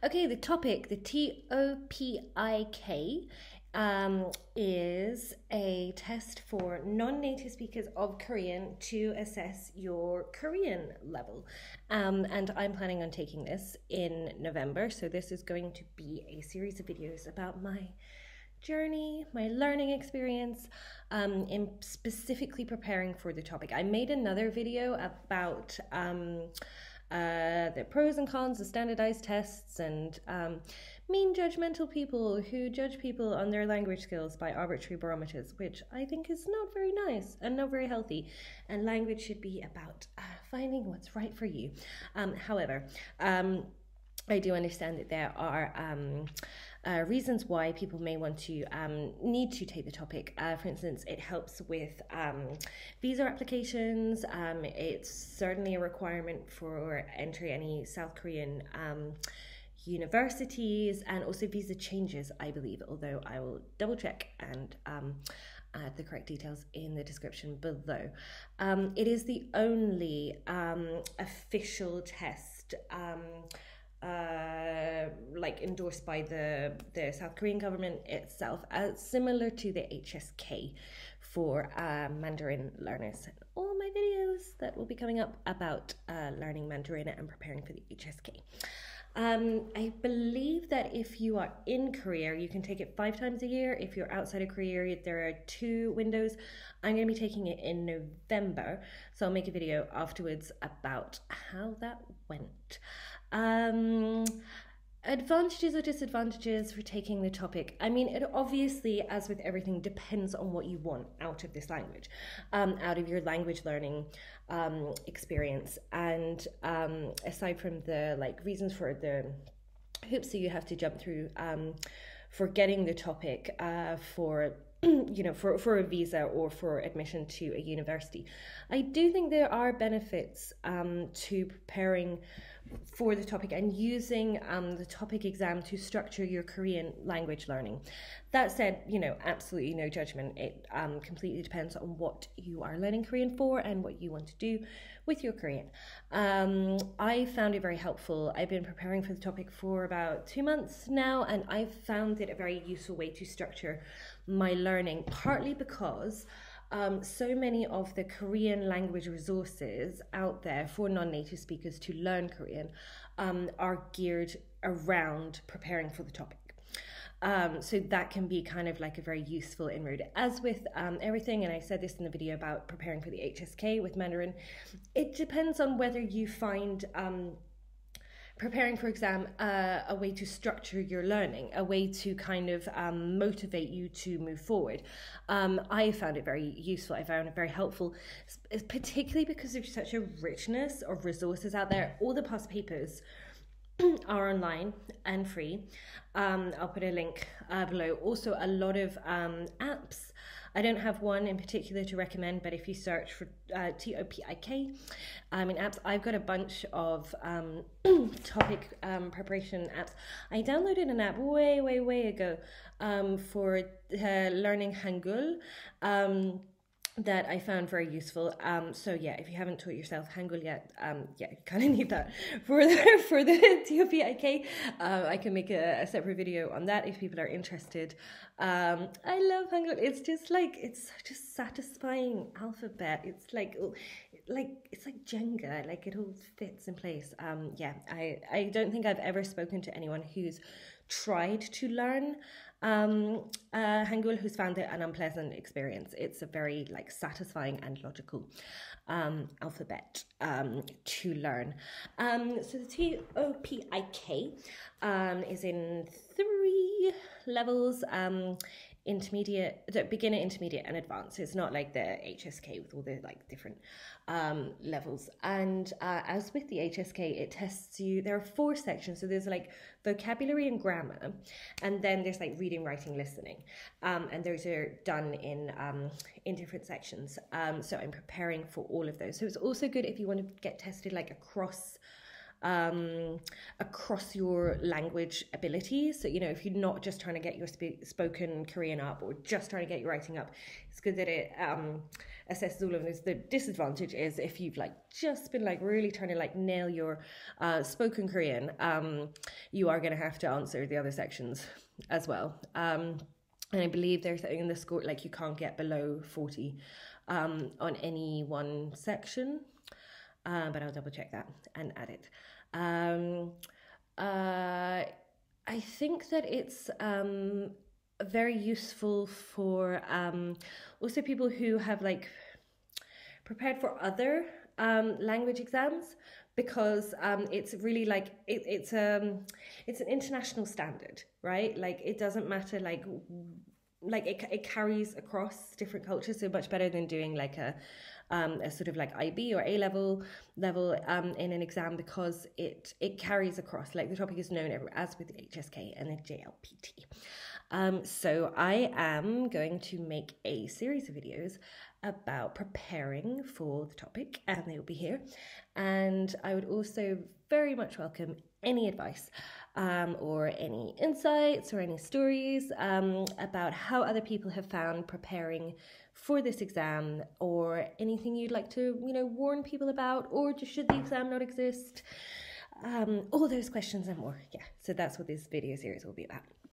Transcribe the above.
Okay, the topic, the TOPIK, is a test for non-native speakers of Korean to assess your Korean level. And I'm planning on taking this in November, so this is going to be a series of videos about my journey, my learning experience, in specifically preparing for the topic. I made another video about the pros and cons of standardized tests and mean judgmental people who judge people on their language skills by arbitrary barometers, which I think is not very nice and not very healthy. And language should be about finding what's right for you. However, I do understand that there are reasons why people may want to need to take the topic. For instance, it helps with visa applications. It's certainly a requirement for entry any South Korean universities, and also visa changes, I believe, although I will double check and add the correct details in the description below. It is the only official test like endorsed by the South Korean government itself, similar to the HSK for Mandarin learners. All my videos that will be coming up about learning Mandarin and preparing for the HSK. I believe that if you are in Korea, you can take it 5 times a year. If you're outside of Korea, there are 2 windows. I'm going to be taking it in November, so I'll make a video afterwards about how that went. Advantages or disadvantages for taking the topic. I mean, it obviously, as with everything, depends on what you want out of this language, out of your language learning experience. And aside from the reasons for the hoops that you have to jump through for getting the topic for a visa or for admission to a university, I do think there are benefits to preparing for the topic and using the topic exam to structure your Korean language learning. That said, absolutely no judgment. It completely depends on what you are learning Korean for and what you want to do with your Korean. I found it very helpful. I've been preparing for the topic for about 2 months now, and I've found it a very useful way to structure my learning, partly because so many of the Korean language resources out there for non-native speakers to learn Korean are geared around preparing for the topic. So that can be kind of like a very useful inroad. As with everything, and I said this in the video about preparing for the HSK with Mandarin, it depends on whether you find preparing for exam a way to structure your learning, a way to kind of motivate you to move forward. I found it very useful. I found it very helpful, particularly because there's such a richness of resources out there. All the past papers are online and free. I'll put a link below. Also, a lot of apps. I don't have one in particular to recommend, but if you search for TOPIK in apps, I've got a bunch of topic preparation apps. I downloaded an app way ago for learning Hangul. That I found very useful. So yeah, if you haven't taught yourself Hangul yet, you kind of need that for the TOPIK. I can make a separate video on that if people are interested. I love Hangul. It's just satisfying alphabet. It's like Jenga. Like it all fits in place. Yeah, I don't think I've ever spoken to anyone who's tried to learn Hangul who's found it an unpleasant experience. It's a very satisfying and logical alphabet to learn. So the TOPIK is in 3 levels. Intermediate, beginner, intermediate, and advanced. It's not like the HSK with all the different levels. And as with the HSK, it tests you. There are 4 sections. So there's vocabulary and grammar, and then there's reading, writing, listening, and those are done in different sections. So I'm preparing for all of those. So it's also good if you want to get tested across across your language ability. So, you know, if you're not just trying to get your spoken Korean up or just trying to get your writing up, it's good that it assesses all of this. The disadvantage is if you've like just been like really trying to like nail your spoken Korean, you are going to have to answer the other sections as well. And I believe there's something in the score, like you can't get below 40 on any one section. But I'll double check that and add it. I think that it's very useful for also people who have like prepared for other language exams, because it's really like it's an international standard, right? Like it doesn't matter, like it carries across different cultures so much better than doing like a sort of like IB or A level in an exam, because it carries across. Like the topic is known as with the HSK and the JLPT. So I am going to make a series of videos about preparing for the topic, and they will be here. And I would also very much welcome any advice or any insights or any stories about how other people have found preparing for this exam, or anything you'd like to, you know, warn people about, or just should the exam not exist? All those questions and more. Yeah, so that's what this video series will be about.